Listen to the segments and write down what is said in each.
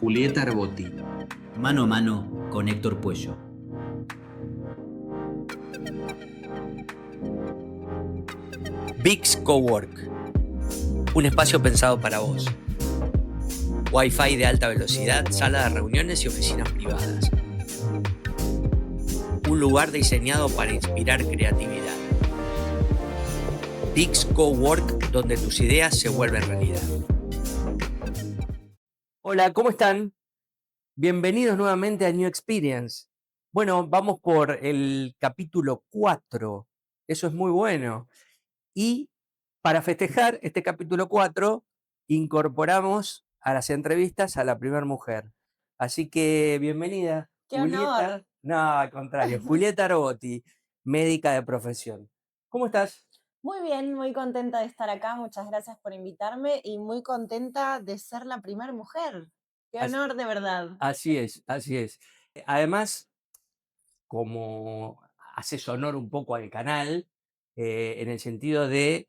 Julieta Arboti. Mano a mano con Héctor Puello. VIX Cowork, un espacio pensado para vos. Wi-Fi de alta velocidad, sala de reuniones y oficinas privadas. Un lugar diseñado para inspirar creatividad. VIX Cowork, donde tus ideas se vuelven realidad. Hola, ¿cómo están? Bienvenidos nuevamente a New Experience. Bueno, vamos por el capítulo 4. Eso es muy bueno. Y para festejar este capítulo 4, incorporamos a las entrevistas a la primera mujer. Así que bienvenida, ¡Qué Julieta. honor! No, al contrario, Julieta Arboti, médica de profesión. ¿Cómo estás? Muy bien, muy contenta de estar acá. Muchas gracias por invitarme y muy contenta de ser la primera mujer. ¡Qué Así, honor, de verdad! así es, así es. Además, como haces honor un poco al canal, en el sentido de,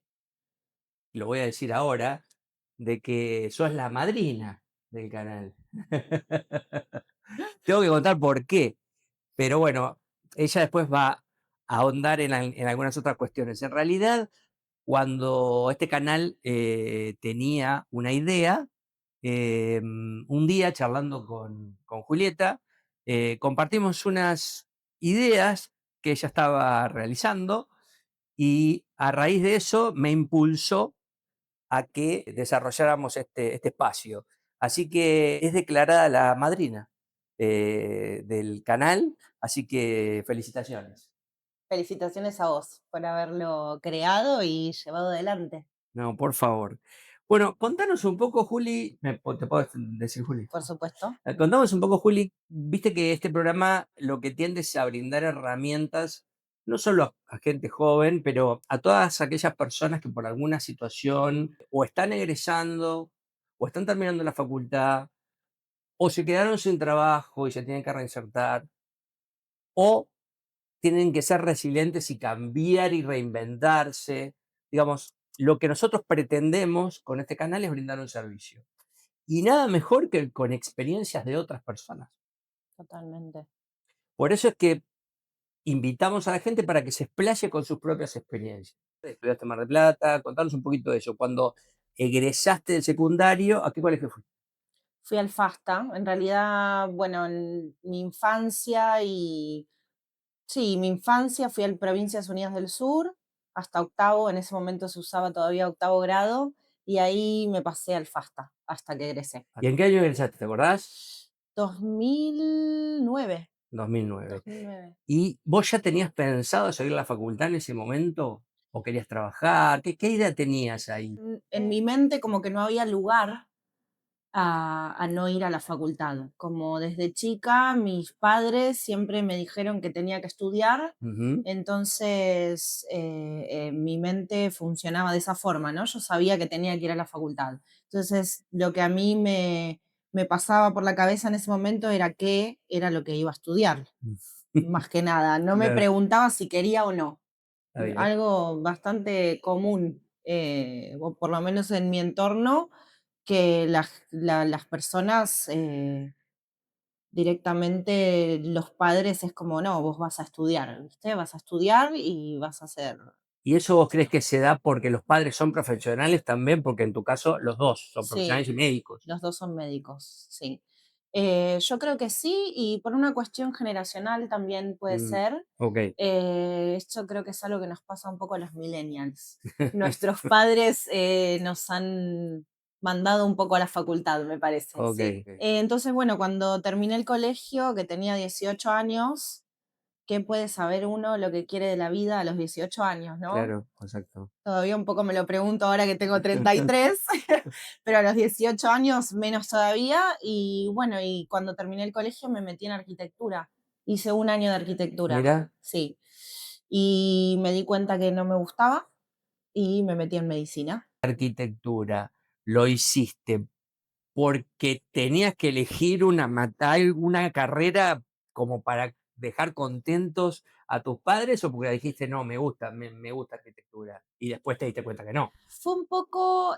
lo voy a decir ahora, de que sos la madrina del canal. Tengo que contar por qué, pero bueno, ella después va a ahondar en algunas otras cuestiones. En realidad, cuando este canal tenía una idea, un día charlando con Julieta, compartimos unas ideas que ella estaba realizando y a raíz de eso me impulsó a que desarrolláramos este espacio. Así que es declarada la madrina del canal, así que felicitaciones. Felicitaciones a vos por haberlo creado y llevado adelante. No, por favor. Bueno, contanos un poco, Juli, te puedo decir Juli. Por supuesto. Contamos un poco, Juli, viste que este programa lo que tiende es a brindar herramientas, no solo a gente joven, pero a todas aquellas personas que por alguna situación o están egresando, o están terminando la facultad, o se quedaron sin trabajo y se tienen que reinsertar, o tienen que ser resilientes y cambiar y reinventarse. Digamos, lo que nosotros pretendemos con este canal es brindar un servicio. Y nada mejor que con experiencias de otras personas. Totalmente. Por eso es que invitamos a la gente para que se explaye con sus propias experiencias. Estudiaste en Mar del Plata, contanos un poquito de eso. Cuando egresaste del secundario, ¿a qué colegio fuiste? Fui al FASTA. En realidad, bueno, en mi infancia Sí, mi infancia fui al Provincias Unidas del Sur hasta octavo. En ese momento se usaba todavía octavo grado y ahí me pasé al FASTA hasta que egresé. ¿Y en qué año egresaste? ¿Te acordás? 2009. 2009. 2009. ¿Y vos ya tenías pensado seguir la facultad en ese momento? ¿O querías trabajar? ¿Qué idea tenías ahí? En mi mente como que no había lugar a no ir a la facultad. Como desde chica mis padres siempre me dijeron que tenía que estudiar, Ujú. entonces mi mente funcionaba de esa forma, ¿no? Yo sabía que tenía que ir a la facultad. Entonces lo que a mí me pasaba por la cabeza en ese momento era qué era lo que iba a estudiar, más que nada. No me Claro, preguntaba si quería o no. está bien. Algo bastante común, o por lo menos en mi entorno, que las personas directamente, los padres es como, no, vos vas a estudiar, ¿viste? Vas a estudiar y vas a hacer. ¿Y eso vos crees que se da porque los padres son profesionales también? Porque en tu caso los dos son Sí, profesionales y médicos. los dos son médicos, sí. Yo creo que sí, y por una cuestión generacional también puede Mm, ser. ok. Esto creo que es algo que nos pasa un poco a los millennials. Nuestros padres nos han mandado un poco a la facultad, me parece, Ok. sí. Entonces, bueno, cuando terminé el colegio, que tenía 18 años, ¿qué puede saber uno lo que quiere de la vida a los 18 años, no? Claro, exacto. Todavía un poco me lo pregunto ahora que tengo 33, pero a los 18 años menos todavía. Y bueno, y cuando terminé el colegio me metí en arquitectura. Hice un año de arquitectura, Mira, sí. Y me di cuenta que no me gustaba y me metí en medicina. arquitectura, lo hiciste porque tenías que elegir una carrera como para dejar contentos a tus padres o porque dijiste, no, me gusta arquitectura y después te diste cuenta que no. Fue un poco,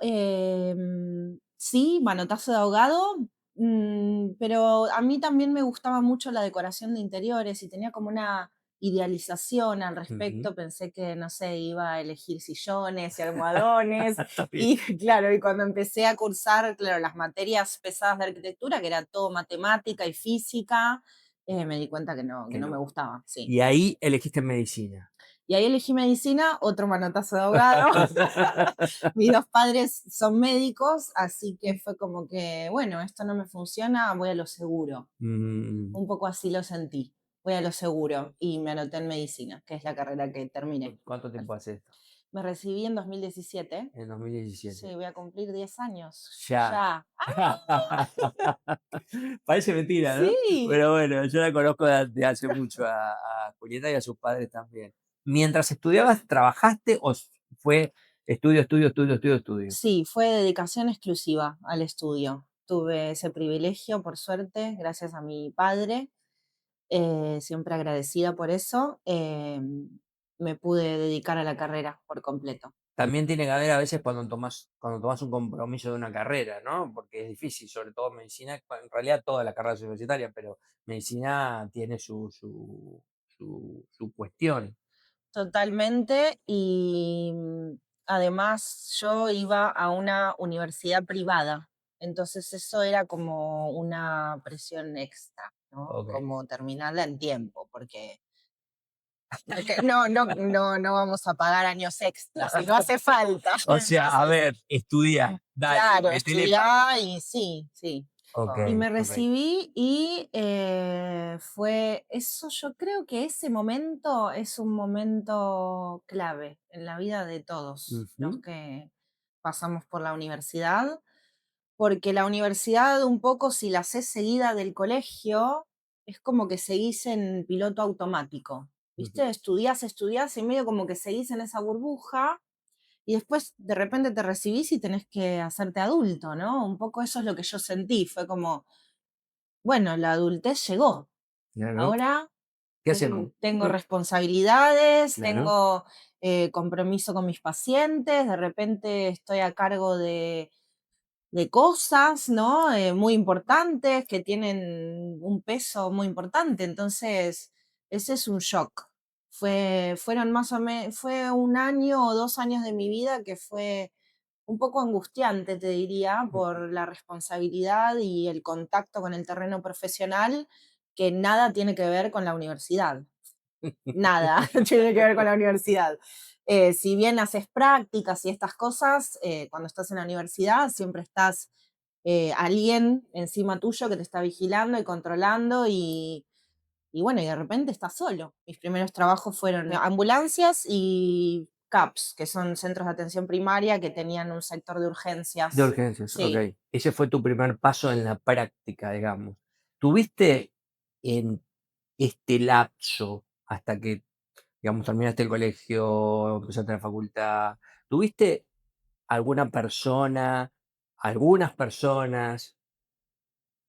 sí, manotazo de ahogado, Pero a mí también me gustaba mucho la decoración de interiores y tenía como una idealización al Ujú. respecto. Pensé que, no sé, iba a elegir sillones y almohadones. Está bien. Y claro, y cuando empecé a cursar, claro, las materias pesadas de arquitectura, que era todo matemática y física, me di cuenta que Que no me no. gustaba, sí. Y ahí elegiste medicina. Y ahí elegí medicina, otro manotazo de ahogado. Mis dos padres son médicos, así que fue como que, bueno, esto no me funciona, voy a lo seguro. Mm, Un poco así lo sentí. Voy a lo seguro y me anoté en medicina, que es la carrera que terminé. ¿Cuánto tiempo hace esto? Me recibí en 2017. En 2017. Sí, voy a cumplir 10 años. Ya. Ya. Parece mentira, ¿no? Sí, Pero bueno, yo la conozco de hace mucho a Julieta y a sus padres también. Mientras estudiabas, ¿trabajaste o fue estudio, estudio, estudio, estudio, estudio? sí, fue dedicación exclusiva al estudio. Tuve ese privilegio, por suerte, gracias a mi padre, siempre agradecida por eso. Me pude dedicar a la carrera por completo. También tiene que haber a veces cuando tomas un compromiso de una carrera, ¿no? Porque es difícil, sobre todo medicina, en realidad todas las carreras universitarias, pero medicina tiene su cuestión. Totalmente, y además yo iba a una universidad privada, entonces eso era como una presión extra, ¿no? Ok. Como terminarla en tiempo, porque no vamos a pagar años extras, si no hace falta. O sea, a Entonces, ver, estudia, dale, claro, métele. estudiar y sí, sí. Ok, Y me ok. recibí y fue eso, yo creo que ese momento es un momento clave en la vida de todos los Ujú. que pasamos por la universidad, porque la universidad un poco si la haces seguida del colegio, es como que seguís en piloto automático, Ujú. ¿viste? Estudiás, estudiás y medio como que seguís en esa burbuja y después de repente te recibís y tenés que hacerte adulto, ¿no? Un poco eso es lo que yo sentí, fue como, bueno, la adultez llegó, Claro. ahora ¿Qué hacemos? tengo responsabilidades, Claro. tengo compromiso con mis pacientes, de repente estoy a cargo de cosas, ¿no? Muy importantes, que tienen un peso muy importante. Entonces, ese es un shock. Fueron más o menos, fue un año o 2 años de mi vida que fue un poco angustiante, te diría, Ujú. por la responsabilidad y el contacto con el terreno profesional, que nada tiene que ver con la universidad. Nada tiene que ver con la universidad. Si bien haces prácticas y estas cosas, cuando estás en la universidad siempre estás alguien encima tuyo que te está vigilando y controlando y bueno, y de repente estás solo. Mis primeros trabajos fueron ambulancias y CAPS, que son centros de atención primaria que tenían un sector de De urgencias. urgencias, ok. Sí. Ese fue tu primer paso en la práctica, digamos. ¿Tuviste en este lapso hasta que, digamos, terminaste el colegio, empezaste la facultad, tuviste alguna persona, algunas personas,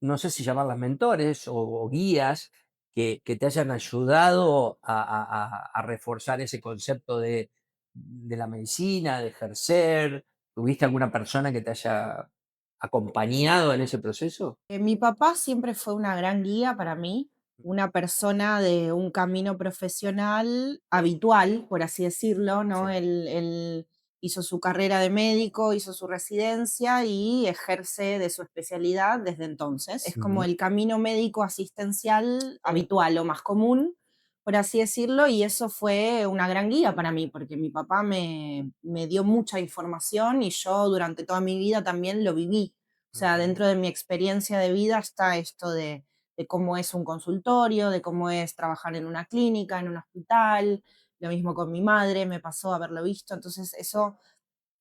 no sé si llamarlas mentores o guías, que te hayan ayudado a reforzar ese concepto de la medicina, de ejercer? ¿Tuviste alguna persona que te haya acompañado en ese proceso? Mi papá siempre fue una gran guía para mí, una persona de un camino profesional habitual, por así decirlo, ¿no? Sí. Él hizo su carrera de médico, hizo su residencia y ejerce de su especialidad desde entonces. Es como Ujú. el camino médico asistencial habitual o más común, por así decirlo, y eso fue una gran guía para mí, porque mi papá me dio mucha información y yo durante toda mi vida también lo viví. O sea, Ujú. dentro de mi experiencia de vida está esto de cómo es un consultorio, de cómo es trabajar en una clínica, en un hospital. Lo mismo con mi madre, me pasó haberlo visto. Entonces, eso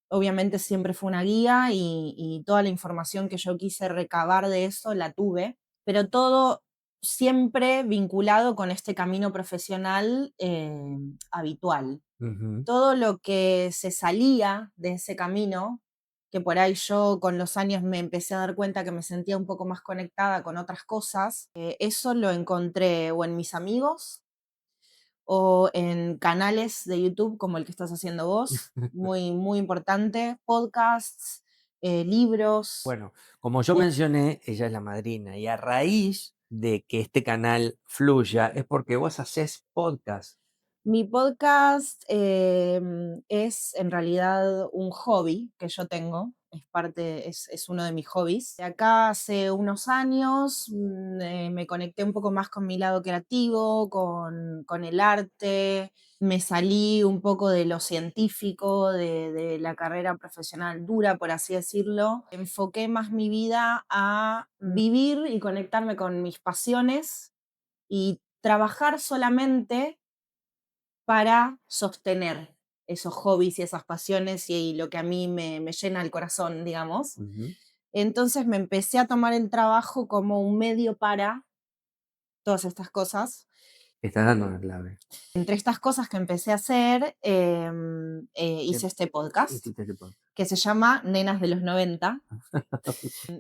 obviamente siempre fue una guía y toda la información que yo quise recabar de eso la tuve, pero todo siempre vinculado con este camino profesional habitual. Ujú. Todo lo que se salía de ese camino, que por ahí yo con los años me empecé a dar cuenta que me sentía un poco más conectada con otras cosas, eso lo encontré o en mis amigos o en canales de YouTube como el que estás haciendo vos, muy, muy importante, podcasts, libros. Bueno, como yo mencioné, ella es la madrina y a raíz de que este canal fluya es porque vos hacés podcast. Mi podcast es en realidad un hobby que yo tengo, es uno de mis hobbies. De acá hace unos años me conecté un poco más con mi lado creativo, con el arte, me salí un poco de lo científico, de la carrera profesional dura, por así decirlo. Enfoqué más mi vida a vivir y conectarme con mis pasiones y trabajar solamente para sostener esos hobbies y esas pasiones y lo que a mí me llena el corazón, digamos. Ujú. Entonces me empecé a tomar el trabajo como un medio para todas estas cosas. Estás dando una clave. Entre estas cosas que empecé a hacer, Eh, hice este podcast hiciste este podcast. que se llama Nenas de los 90.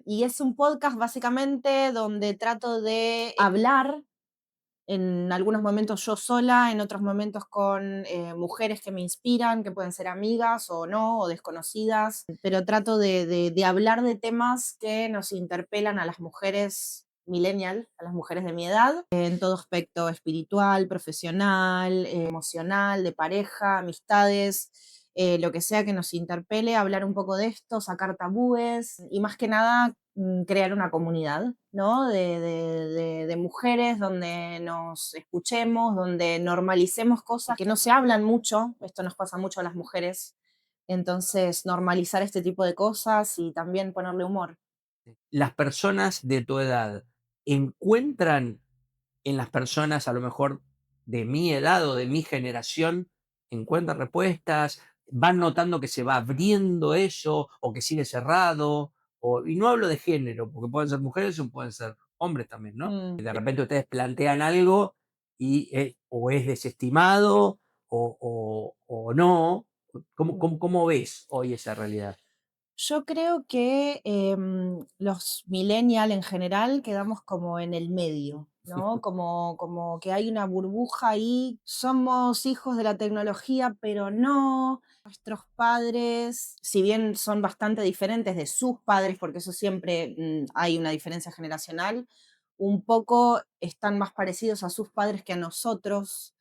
Y es un podcast básicamente donde trato de hablar en algunos momentos yo sola, en otros momentos con mujeres que me inspiran, que pueden ser amigas o no, o desconocidas, pero trato de hablar de temas que nos interpelan a las mujeres millennial, a las mujeres de mi edad, en todo aspecto espiritual, profesional, emocional, de pareja, amistades. Lo que sea que nos interpele, hablar un poco de esto, sacar tabúes y más que nada crear una comunidad, ¿no? De mujeres donde nos escuchemos, donde normalicemos cosas que no se hablan mucho, esto nos pasa mucho a las mujeres, entonces normalizar este tipo de cosas y también ponerle humor. Las personas de tu edad encuentran en las personas a lo mejor de mi edad o de mi generación, encuentran respuestas, van notando que se va abriendo eso o que sigue cerrado, y no hablo de género, porque pueden ser mujeres o pueden ser hombres también, ¿no? Mm. De repente ustedes plantean algo y o es desestimado o no. ¿Cómo ves hoy esa realidad? Yo creo que los millennial en general quedamos como en el medio, ¿no? Como que hay una burbuja ahí, somos hijos de la tecnología, pero no. Nuestros padres, si bien son bastante diferentes de sus padres, porque eso siempre hay una diferencia generacional, un poco están más parecidos a sus padres que a nosotros.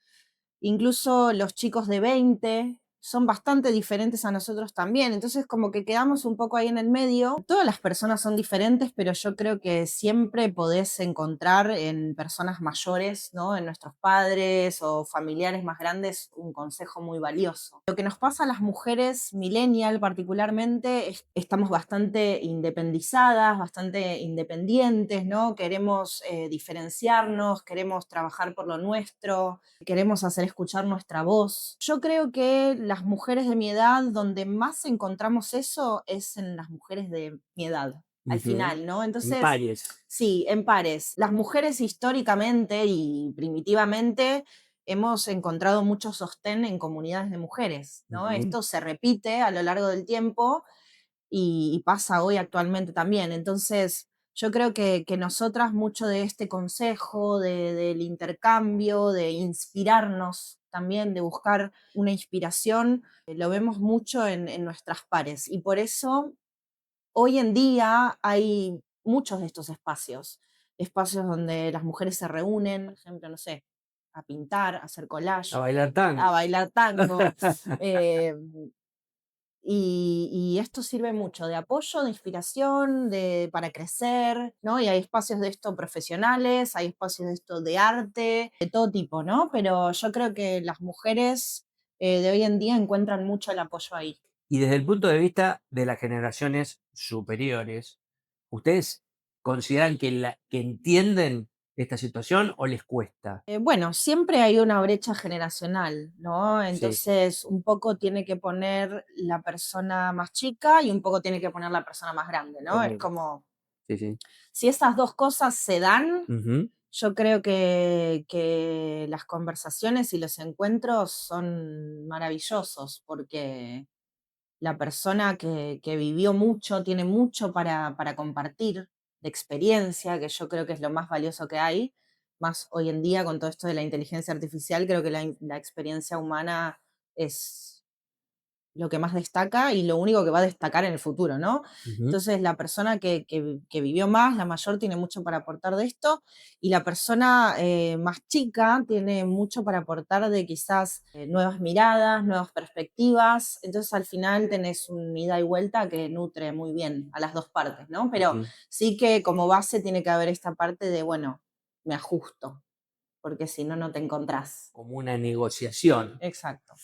Incluso los chicos de 20 son bastante diferentes a nosotros también. Entonces, como que quedamos un poco ahí en el medio. Todas las personas son diferentes, pero yo creo que siempre podés encontrar en personas mayores, ¿no? En nuestros padres o familiares más grandes, un consejo muy valioso. Lo que nos pasa a las mujeres millennial particularmente es que estamos bastante independizadas, bastante independientes, ¿no? Queremos diferenciarnos, queremos trabajar por lo nuestro, queremos hacer escuchar nuestra voz. Yo creo que las mujeres de mi edad, donde más encontramos eso, es en las mujeres de mi edad, al Ujú. final, ¿no? En Entonces, pares. sí, en pares. Las mujeres históricamente y primitivamente hemos encontrado mucho sostén en comunidades de mujeres, ¿no? Ujú. Esto se repite a lo largo del tiempo y pasa hoy actualmente también. Entonces, yo creo que nosotras mucho de este consejo, del intercambio, de inspirarnos también, de buscar una inspiración, lo vemos mucho en nuestras pares. Y por eso hoy en día hay muchos de estos espacios, espacios donde las mujeres se reúnen, por ejemplo, no sé, a pintar, a hacer A collage, bailar tango. a bailar tango. eh, y esto sirve mucho de apoyo, de inspiración, para crecer, ¿no? Y hay espacios de esto profesionales, hay espacios de esto de arte, de todo tipo, ¿no? Pero yo creo que las mujeres de hoy en día encuentran mucho el apoyo ahí. Y desde el punto de vista de las generaciones superiores, ¿ustedes consideran que entienden esta situación o les cuesta? Bueno, siempre hay una brecha generacional, ¿no? Sí, Entonces, un poco tiene que poner la persona más chica y un poco tiene que poner la persona más grande, ¿no? Es conmigo. como, Sí, sí. si esas dos cosas se dan, Ujú. yo creo que las conversaciones y los encuentros son maravillosos porque la persona que vivió mucho tiene mucho para compartir de experiencia, que yo creo que es lo más valioso que hay, más hoy en día con todo esto de la inteligencia artificial, creo que la experiencia humana es lo que más destaca y lo único que va a destacar en el futuro, ¿no? Ujú. Entonces, la persona que vivió más, la mayor, tiene mucho para aportar de esto, y la persona más chica tiene mucho para aportar de quizás nuevas miradas, nuevas perspectivas. Entonces, al final tenés un ida y vuelta que nutre muy bien a las dos partes, ¿no? Pero Ujú. sí que como base tiene que haber esta parte de, bueno, me ajusto, porque si no, no te encontrás. Como una negociación. Exacto.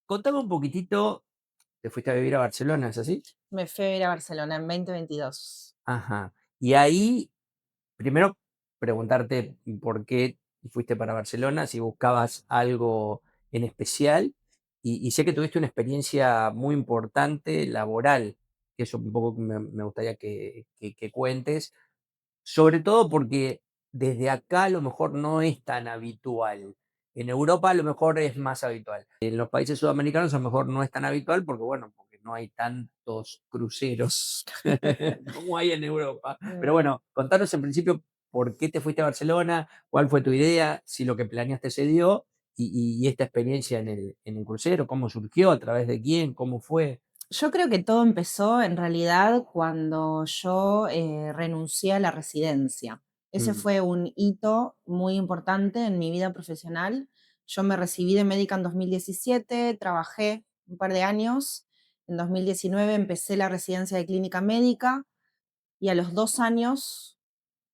Contame un poquitito, te fuiste a vivir a Barcelona, ¿es así? Me fui a ir a Barcelona en 2022. Ajá. Y ahí, primero preguntarte por qué fuiste para Barcelona, si buscabas algo en especial, y sé que tuviste una experiencia muy importante laboral, que eso un poco me gustaría que cuentes, sobre todo porque desde acá a lo mejor no es tan habitual. En Europa a lo mejor es más habitual. En los países sudamericanos a lo mejor no es tan habitual porque, bueno, porque no hay tantos cruceros como hay en Europa. Pero Mm. bueno, contanos en principio por qué te fuiste a Barcelona, cuál fue tu idea, si lo que planeaste se dio y esta experiencia en el crucero, cómo surgió, a través de quién, cómo fue. Yo creo que todo empezó en realidad cuando yo renuncié a la residencia. Ese Mm, fue un hito muy importante en mi vida profesional. Yo me recibí de médica en 2017, trabajé un par de años. En 2019 empecé la residencia de clínica médica y a los 2 años,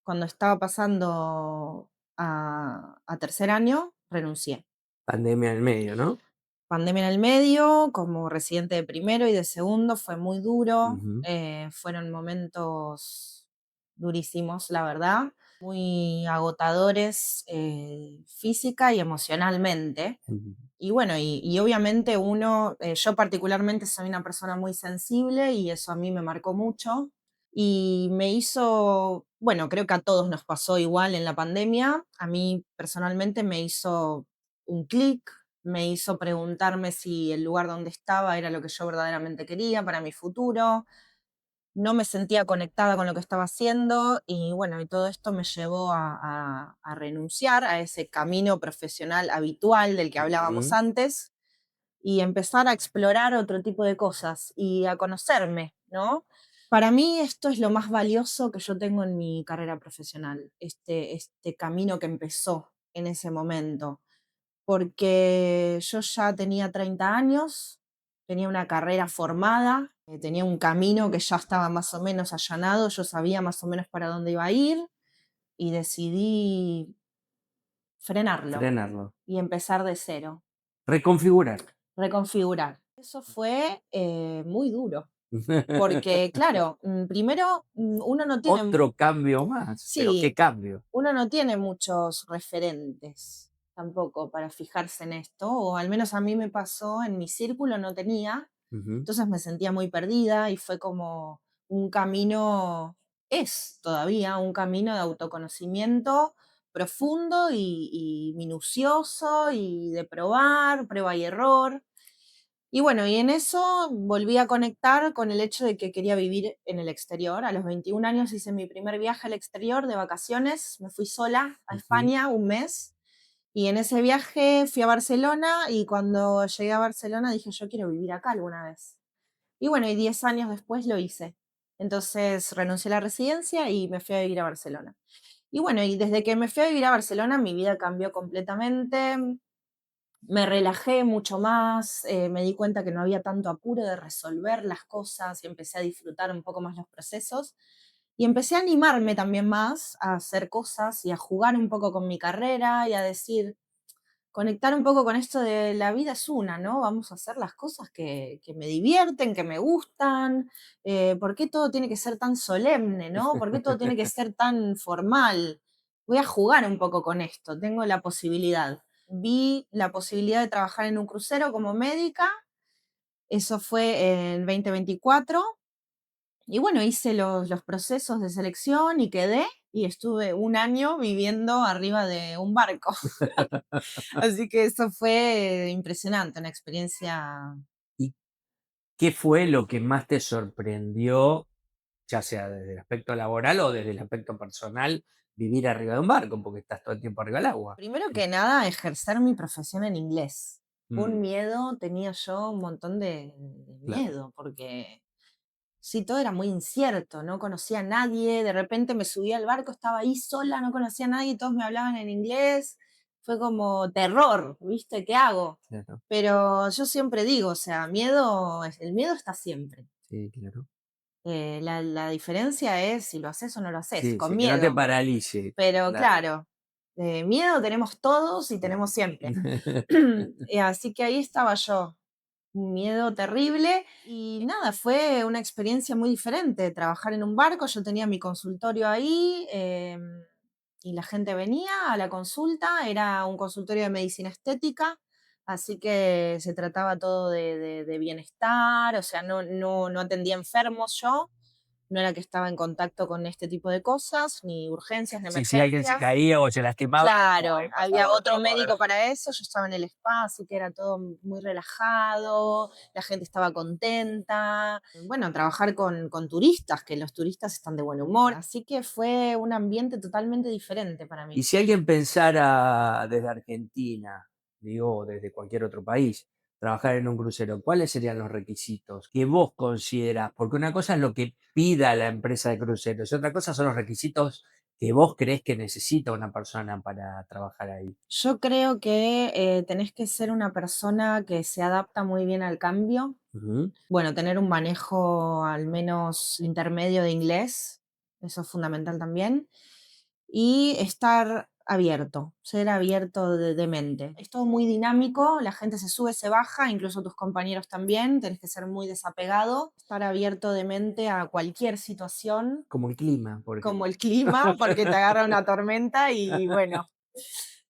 cuando estaba pasando a tercer año, renuncié. pandemia en el medio, ¿no? Pandemia en el medio, como residente de primero y de segundo, fue muy duro. Ujú, Fueron momentos durísimos, la verdad, muy agotadores física y emocionalmente. ujú. Y bueno, y obviamente uno, yo particularmente soy una persona muy sensible y eso a mí me marcó mucho y me hizo, bueno, creo que a todos nos pasó igual en la pandemia. A mí personalmente me hizo un clic, me hizo preguntarme si el lugar donde estaba era lo que yo verdaderamente quería para mi futuro. No me sentía conectada con lo que estaba haciendo y bueno, y todo esto me llevó a renunciar a ese camino profesional habitual del que hablábamos Ujú. antes y empezar a explorar otro tipo de cosas y a conocerme, ¿no? Para mí esto es lo más valioso que yo tengo en mi carrera profesional, este camino que empezó en ese momento, porque yo ya tenía 30 años, tenía una carrera formada, tenía un camino que ya estaba más o menos allanado, yo sabía más o menos para dónde iba a ir y decidí frenarlo Frenarlo. y empezar de cero, Reconfigurar. reconfigurar. Eso fue muy duro, porque claro, primero uno no tiene, Otro cambio más, pero ¿qué sí, cambio? uno no tiene muchos referentes tampoco para fijarse en esto, o al menos a mí me pasó, en mi círculo no tenía, Ujú, entonces me sentía muy perdida y fue como un camino, es todavía un camino de autoconocimiento profundo y minucioso y de probar, prueba y error. Y bueno, y en eso volví a conectar con el hecho de que quería vivir en el exterior. A los 21 años hice mi primer viaje al exterior de vacaciones. Me fui sola a ujú. España un mes. Y en ese viaje fui a Barcelona y cuando llegué a Barcelona dije, yo quiero vivir acá alguna vez. Y bueno, y 10 años después lo hice. Entonces renuncié a la residencia y me fui a vivir a Barcelona. Y bueno, y desde que me fui a vivir a Barcelona mi vida cambió completamente, me relajé mucho más, me di cuenta que no había tanto apuro de resolver las cosas y empecé a disfrutar un poco más los procesos y empecé a animarme también más a hacer cosas y a jugar un poco con mi carrera y a decir, conectar un poco con esto de la vida es una, ¿no? Vamos a hacer las cosas que me divierten, que me gustan. ¿Por qué todo tiene que ser tan solemne, ¿no? ¿Por qué todo tiene que ser tan formal? Voy a jugar un poco con esto, tengo la posibilidad. Vi la posibilidad de trabajar en un crucero como médica, eso fue en 2024, y bueno, hice los procesos de selección y quedé, y estuve un año viviendo arriba de un barco. Así que eso fue impresionante, una experiencia. ¿Y qué fue lo que más te sorprendió, ya sea desde el aspecto laboral o desde el aspecto personal, vivir arriba de un barco, porque estás todo el tiempo arriba del agua? Primero que nada, ejercer mi profesión en inglés. Un Mm, miedo tenía yo, un montón de claro. miedo, porque sí, todo era muy incierto, no conocía a nadie, de repente me subí al barco, estaba ahí sola, no conocía a nadie, todos me hablaban en inglés, fue como terror, ¿viste? ¿Qué hago? Claro. Pero yo siempre digo, o sea, miedo, el miedo está siempre. Sí, claro. La diferencia es si lo haces o no lo haces, Sí, con sí, que no te miedo. paralice. Pero Claro. claro, miedo tenemos todos y Claro. tenemos siempre. Así que ahí estaba yo, un miedo terrible y nada, fue una experiencia muy diferente trabajar en un barco. Yo tenía mi consultorio ahí y la gente venía a la consulta, era un consultorio de medicina estética, así que se trataba todo de bienestar, o sea, no atendía enfermos yo, no era que estaba en contacto con este tipo de cosas, ni urgencias, ni Sí, si alguien se emergencias. caía o se lastimaba, no, Claro, ahí pasaba había otro. otro médico para eso, yo estaba en el spa, así que era todo muy relajado, la gente estaba contenta. Bueno, trabajar con turistas, que los turistas están de buen humor, así que fue un ambiente totalmente diferente para Y mí. si alguien pensara desde Argentina, digo, o desde cualquier otro país, trabajar en un crucero, ¿cuáles serían los requisitos que vos considerás? Porque una cosa es lo que pida la empresa de cruceros y otra cosa son los requisitos que vos creés que necesita una persona para trabajar ahí. Yo creo que tenés que ser una persona que se adapta muy bien al cambio. Ujú. Bueno, tener un manejo al menos intermedio de inglés, eso es fundamental también. Y estar abierto, ser abierto de mente. Es todo muy dinámico, la gente se sube, se baja, incluso tus compañeros también, tenés que ser muy desapegado, estar abierto de mente a cualquier situación, Como el clima, por como ejemplo. el clima, porque te agarra una tormenta y bueno,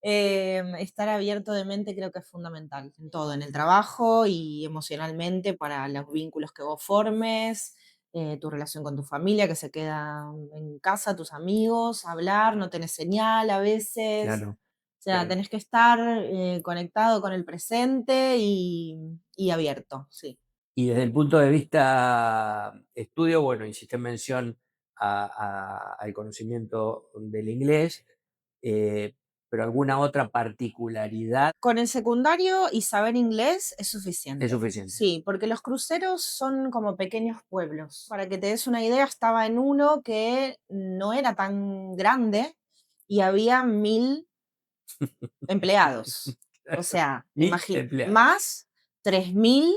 estar abierto de mente creo que es fundamental en todo, en el trabajo y emocionalmente para los vínculos que vos formes, tu relación con tu familia que se queda en casa, tus amigos, hablar, no tenés señal a veces. Claro, O sea, claro. tenés que estar conectado con el presente y abierto, sí. Y desde el punto de vista estudio, bueno, hiciste mención al conocimiento del inglés, pero alguna otra particularidad Con el secundario y saber inglés es es suficiente. suficiente. Sí, porque los cruceros son como pequeños pueblos. Para que te des una idea, estaba en uno que no era tan grande y había 1000 empleados. O sea, 1.000 empleados, más 3000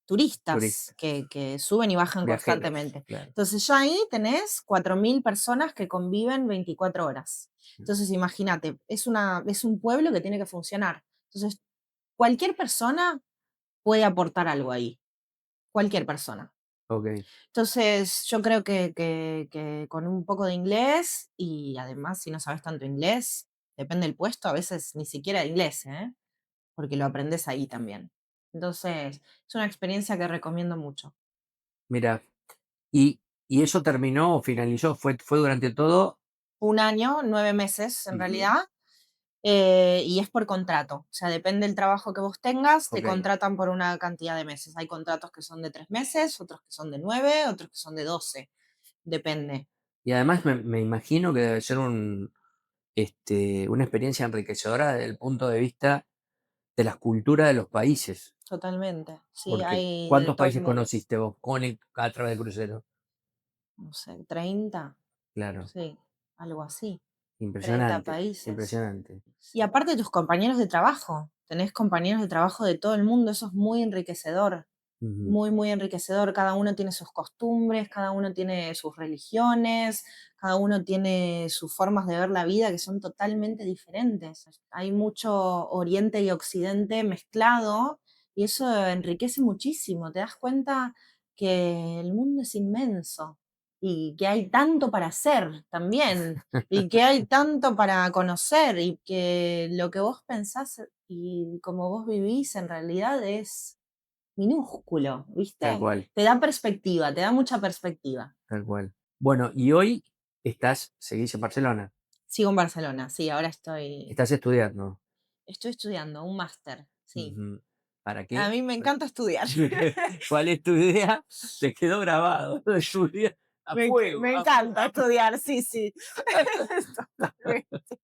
turistas turistas, que suben y bajan viajeros, constantemente. claro. Entonces ya ahí tenés 4000 personas que conviven 24 horas. Entonces imagínate, es un pueblo que tiene que funcionar. Entonces cualquier persona puede aportar algo ahí, cualquier persona. Ok. Entonces, yo creo que con un poco de inglés y además si no sabes tanto inglés, depende del puesto, a veces ni siquiera inglés, ¿eh? Porque lo aprendes ahí también. Entonces, es una experiencia que recomiendo mucho. Mira, y eso terminó o finalizó, fue durante todo. 1 año, 9 meses en Ujú. realidad, y es por contrato. O sea, depende del trabajo que vos tengas, te Ok. contratan por una cantidad de meses. Hay contratos que son de 3 meses, otros que son de 9, otros que son de 12. Depende. Y además me imagino que debe ser una experiencia enriquecedora desde el punto de vista de las culturas de los países. Totalmente. Sí, Porque, hay de ¿cuántos todos países mundos. conociste vos a través del crucero? No sé, 30, Claro, sí, algo así. 30 impresionante, países. impresionante. Y aparte tus compañeros de trabajo. Tenés compañeros de trabajo de todo el mundo, eso es muy enriquecedor. Ujú. Muy, muy enriquecedor. Cada uno tiene sus costumbres, cada uno tiene sus religiones, cada uno tiene sus formas de ver la vida que son totalmente diferentes. Hay mucho oriente y occidente mezclado y eso enriquece muchísimo. Te das cuenta que el mundo es inmenso y que hay tanto para hacer también y que hay tanto para conocer y que lo que vos pensás y como vos vivís en realidad es minúsculo, Tal ¿viste? cual, Te da perspectiva, te da mucha perspectiva. tal cual. Bueno, y hoy seguís en Barcelona, Sigo en Barcelona, sí, ahora estoy, estás estudiando. estoy estudiando un máster, sí. Ujú. ¿Para A qué? mí me encanta estudiar. ¿Cuál es tu idea? Te quedó grabado. Estudiar a fuego, Me a fuego. encanta estudiar, sí, sí. Totalmente.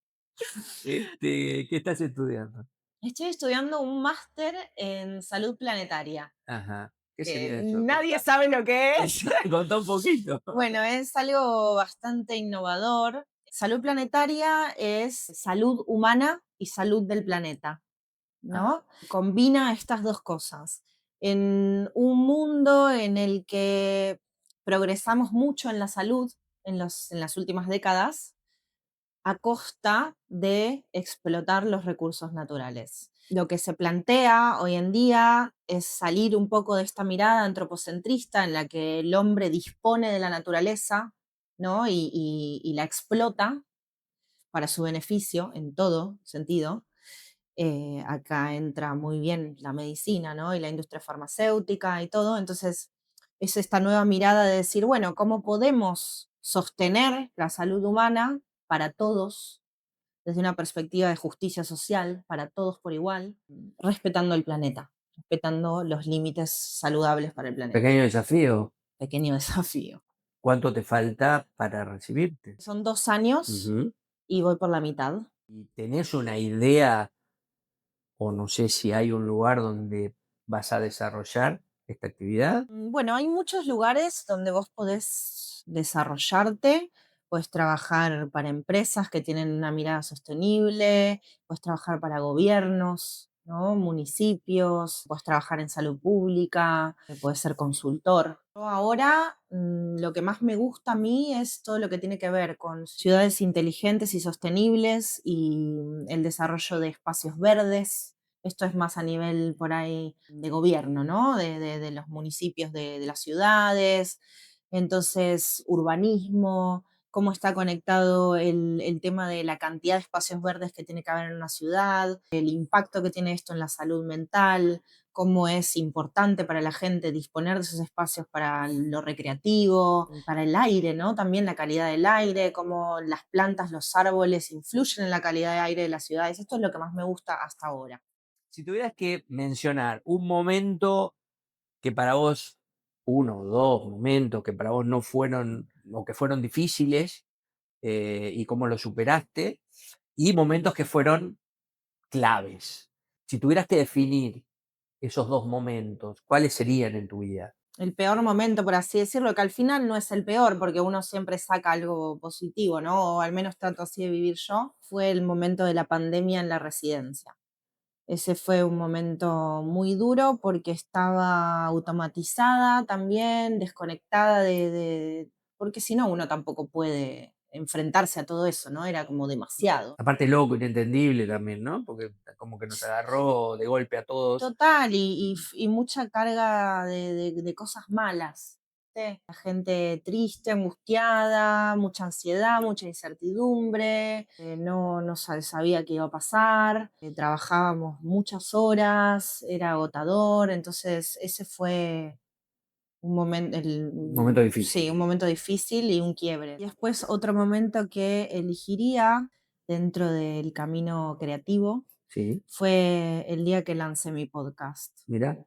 ¿Qué estás estudiando? Estoy estudiando un máster en salud planetaria, Ajá. ¿Qué que sería eso? nadie sabe lo que es. Contá un poquito. Bueno, es algo bastante innovador. Salud planetaria es salud humana y salud del planeta, Ah, ¿no? Combina estas dos cosas. En un mundo en el que progresamos mucho en la salud en las últimas décadas, a costa de explotar los recursos naturales. Lo que se plantea hoy en día es salir un poco de esta mirada antropocentrista en la que el hombre dispone de la naturaleza, ¿no? Y la explota para su beneficio en todo sentido. Acá entra muy bien la medicina, ¿no? Y la industria farmacéutica y todo. Entonces, es esta nueva mirada de decir, bueno, ¿cómo podemos sostener la salud humana para todos desde una perspectiva de justicia social para todos por igual, respetando el planeta, respetando los límites saludables para el planeta? pequeño desafío. Pequeño desafío. ¿Cuánto te falta para recibirte? Son 2 años Ujú. y voy por la mitad. ¿Y tenés una idea o no sé si hay un lugar donde vas a desarrollar esta actividad? Bueno, hay muchos lugares donde vos podés desarrollarte, puedes trabajar para empresas que tienen una mirada sostenible, puedes trabajar para gobiernos, ¿no? Municipios, puedes trabajar en salud pública, puedes ser consultor. Yo ahora lo que más me gusta a mí es todo lo que tiene que ver con ciudades inteligentes y sostenibles y el desarrollo de espacios verdes. Esto es más a nivel por ahí de gobierno, ¿no? De los municipios de las ciudades. Entonces, urbanismo, cómo está conectado el tema de la cantidad de espacios verdes que tiene que haber en una ciudad, el impacto que tiene esto en la salud mental, cómo es importante para la gente disponer de esos espacios para lo recreativo, para el aire, ¿no? También la calidad del aire, cómo las plantas, los árboles influyen en la calidad de aire de las ciudades. Esto es lo que más me gusta hasta ahora. Si tuvieras que mencionar un momento que para vos, uno o dos momentos que para vos no fueron o que fueron difíciles y cómo lo superaste, y momentos que fueron claves. Si tuvieras que definir esos dos momentos, ¿cuáles serían en tu vida? El peor momento, por así decirlo, que al final no es el peor, porque uno siempre saca algo positivo, ¿no? O al menos trato así de vivir yo, fue el momento de la pandemia en la residencia. Ese fue un momento muy duro porque estaba automatizada también, desconectada porque si no, uno tampoco puede enfrentarse a todo eso, ¿no? Era como demasiado. Aparte loco, inentendible también, ¿no? Porque como que nos agarró de golpe a todos. Total, y mucha carga de cosas malas. ¿Viste? La gente triste, angustiada, mucha ansiedad, mucha incertidumbre, no sabía qué iba a pasar, trabajábamos muchas horas, era agotador, entonces ese fue un momento, Un momento difícil. sí, un momento difícil y un quiebre. Y después otro momento que elegiría dentro del camino creativo Sí, fue el día que lancé mi podcast. mira,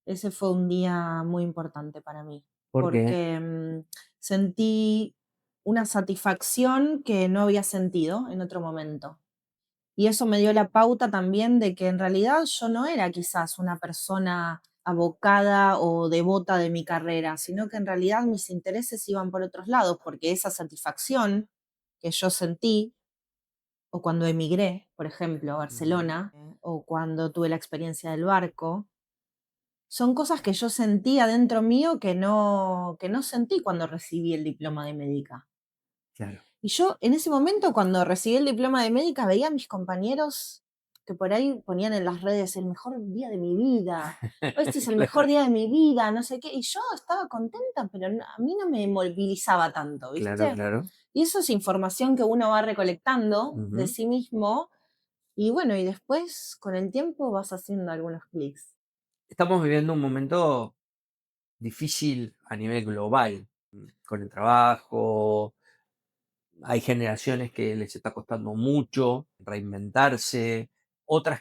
Ese fue un día muy importante para mí, ¿por qué? porque sentí una satisfacción que no había sentido en otro momento. Y eso me dio la pauta también de que en realidad yo no era quizás una persona abocada o devota de mi carrera, sino que en realidad mis intereses iban por otros lados, porque esa satisfacción que yo sentí, o cuando emigré, por ejemplo, a Ujú. Barcelona, o cuando tuve la experiencia del barco, son cosas que yo sentía dentro mío que no sentí cuando recibí el diploma de médica. Claro. Y yo en ese momento, cuando recibí el diploma de médica, veía a mis compañeros que por ahí ponían en las redes el mejor día de mi vida, o este es el mejor día de mi vida, no sé qué, y yo estaba contenta, pero a mí no me movilizaba tanto, Claro, ¿viste? claro. Y eso es información que uno va recolectando de Ujú. sí mismo, y bueno, y después con el tiempo vas haciendo algunos clics. Estamos viviendo un momento difícil a nivel global, con el trabajo. Hay generaciones que les está costando mucho reinventarse, otras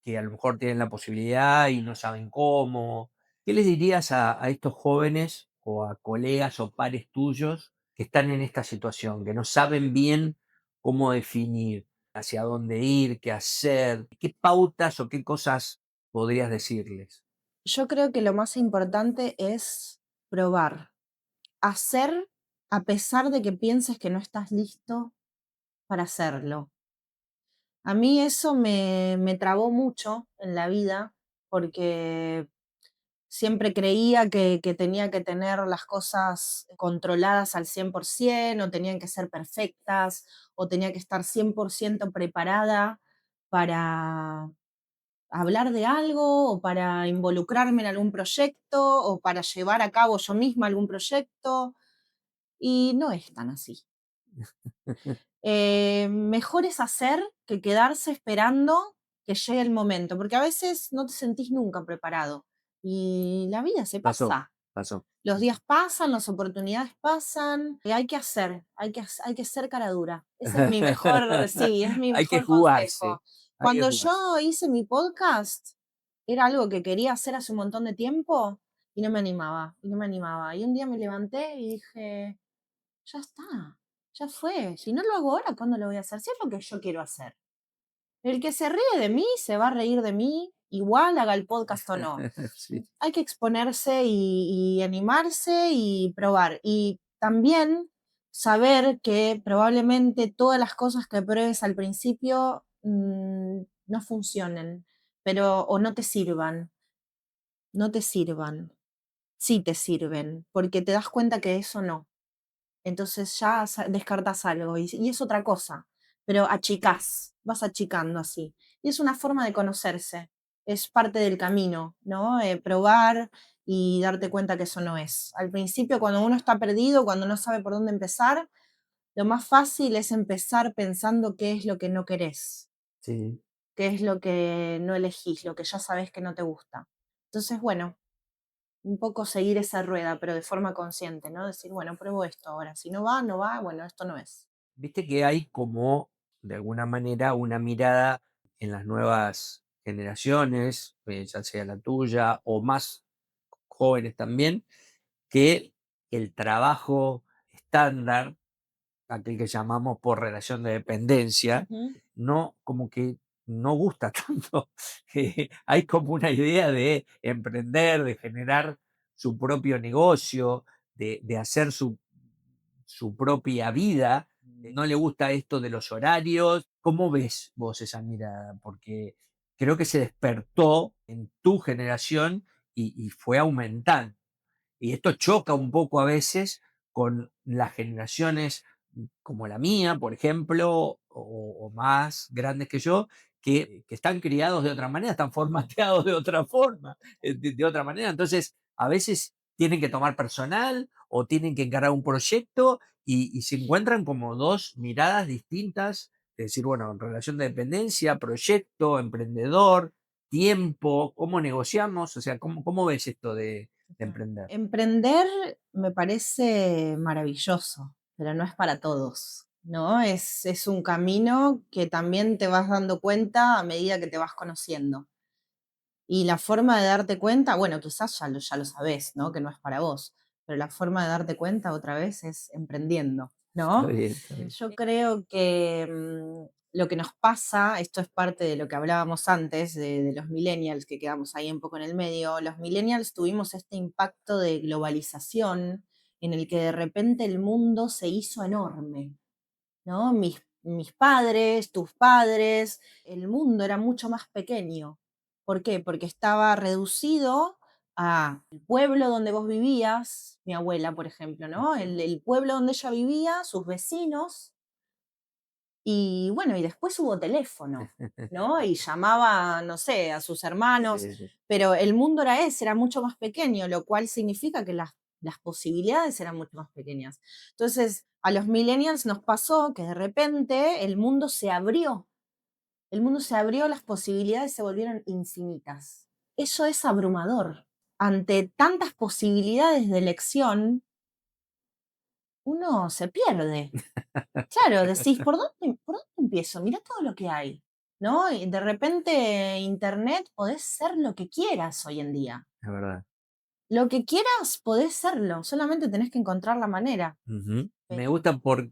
que a lo mejor tienen la posibilidad y no saben cómo. ¿Qué les dirías a estos jóvenes o a colegas o pares tuyos que están en esta situación, que no saben bien cómo definir? hacia dónde ir, qué hacer. ¿Qué pautas o qué cosas podrías decirles? Yo creo que lo más importante es probar, hacer a pesar de que pienses que no estás listo para hacerlo. A mí eso me trabó mucho en la vida porque siempre creía que tenía que tener las cosas controladas al 100% o tenían que ser perfectas o tenía que estar 100% preparada para hablar de algo o para involucrarme en algún proyecto o para llevar a cabo yo misma algún proyecto y no es tan así. Mejor es hacer que quedarse esperando que llegue el momento, porque a veces no te sentís nunca preparado y la vida se Pasó, pasa. pasó. Los días pasan, las oportunidades pasan, y hay que hacer, hay que ser cara dura. Ese es mi mejor, sí, es mi Hay que mejor jugarse, consejo. hay que Cuando jugarse. yo hice mi podcast, era algo que quería hacer hace un montón de tiempo y no me animaba, y no me animaba. Y un día me levanté y dije, ya está, ya fue. Si no lo hago ahora, ¿cuándo lo voy a hacer? Si es lo que yo quiero hacer. El que se ríe de mí se va a reír de mí, igual haga el podcast o no. Sí, Hay que exponerse y animarse y probar. Y también saber que probablemente todas las cosas que pruebes al principio no funcionen, pero o no te sirvan, no te sirvan. Sí te sirven, porque te das cuenta que eso no. Entonces ya descartas algo y es otra cosa, pero achicás, vas achicando así. Y es una forma de conocerse, es parte del camino, ¿no? Probar y darte cuenta que eso no es. Al principio, cuando uno está perdido, cuando no sabe por dónde empezar, lo más fácil es empezar pensando qué es lo que no querés, sí. qué es lo que no elegís, lo que ya sabes que no te gusta. Entonces, bueno, un poco seguir esa rueda, pero de forma consciente, ¿no? Decir, bueno, pruebo esto ahora. Si no va, no va, bueno, esto no es. Viste que hay como, de alguna manera, una mirada en las nuevas generaciones, ya sea la tuya o más jóvenes también, que el trabajo estándar, aquel que llamamos por relación de dependencia, Ujú. no, como que no gusta tanto. Hay como una idea de emprender, de generar su propio negocio, de hacer su propia vida. No le gusta esto de los horarios. ¿Cómo ves vos esa mirada? Porque creo que se despertó en tu generación y fue aumentando. Y esto choca un poco a veces con las generaciones como la mía, por ejemplo, o más grandes que yo, que están criados de otra manera, están formateados de otra forma, de otra manera. Entonces, a veces tienen que tomar personal o tienen que encarar un proyecto y se encuentran como dos miradas distintas, es decir, bueno, relación de dependencia, proyecto, emprendedor, tiempo, cómo negociamos, o sea, cómo ves esto de Total. emprender? Emprender me parece maravilloso, pero no es para todos, ¿no? Es un camino que también te vas dando cuenta a medida que te vas conociendo. Y la forma de darte cuenta, bueno, quizás ya lo sabés, ¿no? Que no es para vos, pero la forma de darte cuenta otra vez es emprendiendo, Está ¿no? bien, está bien. Yo creo que lo que nos pasa, esto es parte de lo que hablábamos antes, de los millennials, que quedamos ahí un poco en el medio, los millennials tuvimos este impacto de globalización en el que de repente el mundo se hizo enorme, ¿no? Mis padres, tus padres, el mundo era mucho más pequeño. ¿Por qué? Porque estaba reducido a el pueblo donde vos vivías, mi abuela, por ejemplo, ¿no? El pueblo donde ella vivía, sus vecinos, y bueno, y después hubo teléfono, ¿no? Y llamaba, no sé, a sus hermanos, Sí, sí. pero el mundo era ese, era mucho más pequeño, lo cual significa que las posibilidades eran mucho más pequeñas. Entonces, a los millennials nos pasó que de repente el mundo se abrió, las posibilidades se volvieron infinitas. Eso es abrumador. Ante tantas posibilidades de elección, uno se pierde. Claro, decís, por dónde empiezo? Mirá todo lo que hay, ¿no? Y de repente Internet podés ser lo que quieras hoy en día. Es verdad. Lo que quieras podés serlo, solamente tenés que encontrar la manera. Ujú. Me Pero gusta por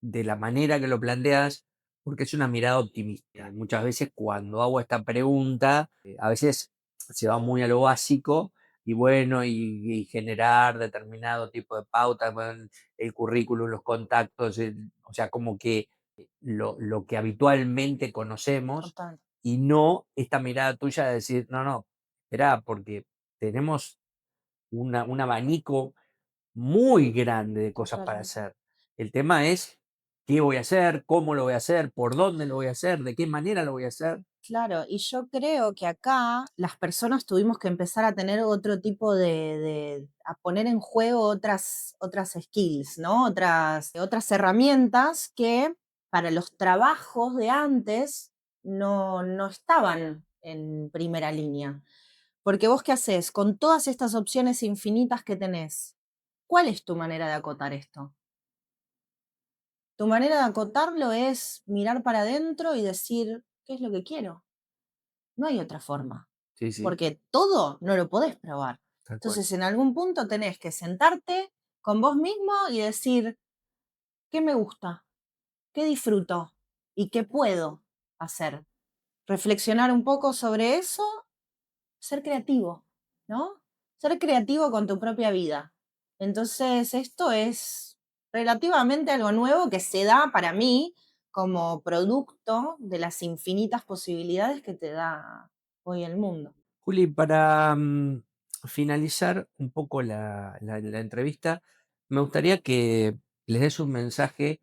de la manera que lo planteas, porque es una mirada optimista. Muchas veces cuando hago esta pregunta, a veces se va muy a lo básico y bueno, y generar determinado tipo de pautas, bueno, el currículum, los contactos, o sea, como que lo que habitualmente conocemos Total, y no esta mirada tuya de decir, no, no, espera, porque tenemos un abanico muy grande de cosas para totalmente. hacer. El tema es qué voy a hacer, cómo lo voy a hacer, por dónde lo voy a hacer, de qué manera lo voy a hacer. Claro, y yo creo que acá las personas tuvimos que empezar a tener otro tipo a poner en juego otras skills, ¿no? Otras herramientas que para los trabajos de antes no estaban en primera línea. Porque vos qué haces con todas estas opciones infinitas que tenés. ¿Cuál es tu manera de acotar esto? Tu manera de acotarlo es mirar para adentro y decir, ¿qué es lo que quiero? No hay otra forma, Sí, sí, porque todo no lo podés probar. tal cual. Entonces, en algún punto tenés que sentarte con vos mismo y decir, ¿qué me gusta? ¿Qué disfruto? ¿Y qué puedo hacer? Reflexionar un poco sobre eso, ser creativo, ¿no? Ser creativo con tu propia vida. Entonces, esto es relativamente algo nuevo que se da para mí como producto de las infinitas posibilidades que te da hoy el mundo. Juli, para finalizar un poco la entrevista, me gustaría que les des un mensaje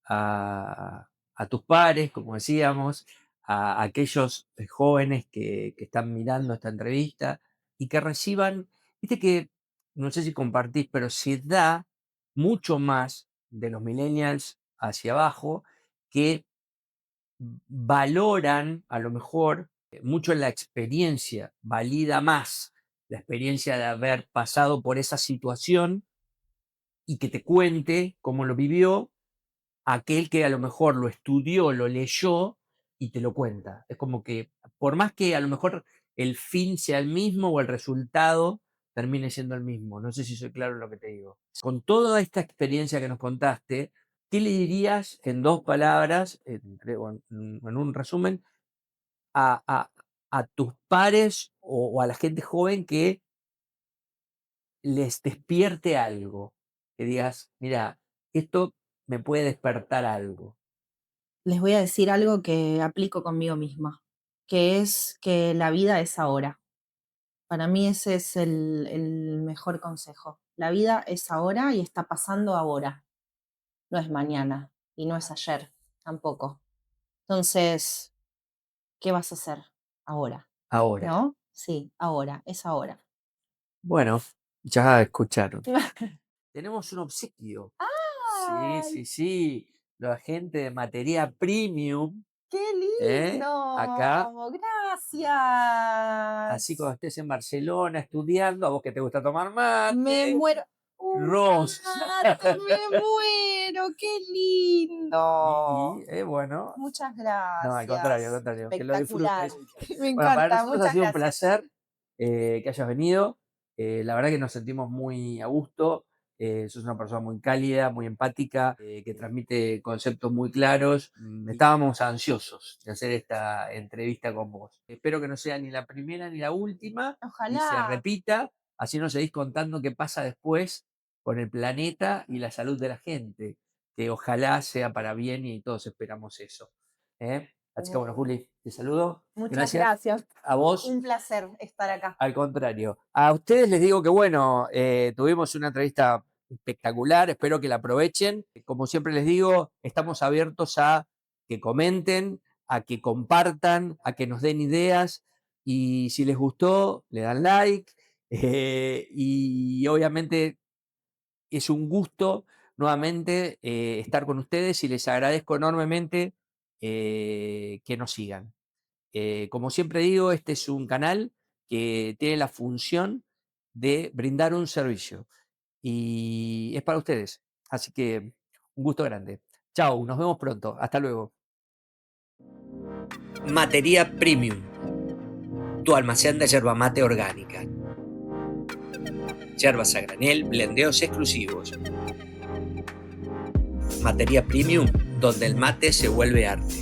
a tus pares, como decíamos, a aquellos jóvenes que están mirando esta entrevista y que reciban, viste que, no sé si compartís, pero se da mucho más de los millennials hacia abajo que valoran a lo mejor mucho la experiencia, valida más la experiencia de haber pasado por esa situación y que te cuente cómo lo vivió aquel que a lo mejor lo estudió, lo leyó y te lo cuenta. Es como que por más que a lo mejor el fin sea el mismo o el resultado termine siendo el mismo. No sé si soy claro en lo que te digo. Con toda esta experiencia que nos contaste, ¿qué le dirías en dos palabras, o en un resumen, a, a- a tus pares o a la gente joven que les despierte algo? Que digas, mira, esto me puede despertar algo. Les voy a decir algo que aplico conmigo misma, que es que la vida es ahora. Para mí ese es el mejor consejo. La vida es ahora y está pasando ahora. No es mañana y no es ayer tampoco. Entonces, ¿qué vas a hacer ahora? Ahora. ¿No? Sí, ahora, es ahora. Bueno, ya escucharon. Tenemos un obsequio. Sí, ¡Ay! sí, sí. La gente de Materia Premium, ¡Qué ¿eh? Acá, lindo! así cuando Gracias. estés en Barcelona estudiando, a vos que te gusta tomar Me mate, muero. Un Ross. mate, me muero, qué lindo. Bueno, Muchas no, al gracias. contrario, que lo Espectacular. disfrutes. Me Bueno, para encanta, nosotros ha muchas sido un gracias. placer que hayas venido. La verdad que nos sentimos muy a gusto. Sos una persona muy cálida, muy empática, que transmite conceptos muy claros. Estábamos ansiosos de hacer esta entrevista con vos. Espero que no sea ni la primera ni la última y se Ojalá. repita. Así nos seguís contando qué pasa después con el planeta y la salud de la gente, que ojalá sea para bien y todos esperamos eso. ¿Eh? Así que bueno, Juli, te saludo. Muchas Gracias gracias. a vos. Un placer estar acá. Al contrario. A ustedes les digo que bueno, tuvimos una entrevista espectacular, espero que la aprovechen. Como siempre les digo, estamos abiertos a que comenten, a que compartan, a que nos den ideas y si les gustó, le dan like. Y obviamente es un gusto nuevamente estar con ustedes y les agradezco enormemente que nos sigan. Como siempre digo, este es un canal que tiene la función de brindar un servicio y es para ustedes. Así que un gusto grande. Chao, nos vemos pronto. Hasta luego. Materia Premium, tu almacén de yerba mate orgánica. Yerbas a granel, blendeos exclusivos. Materia Premium donde el mate se vuelve arte.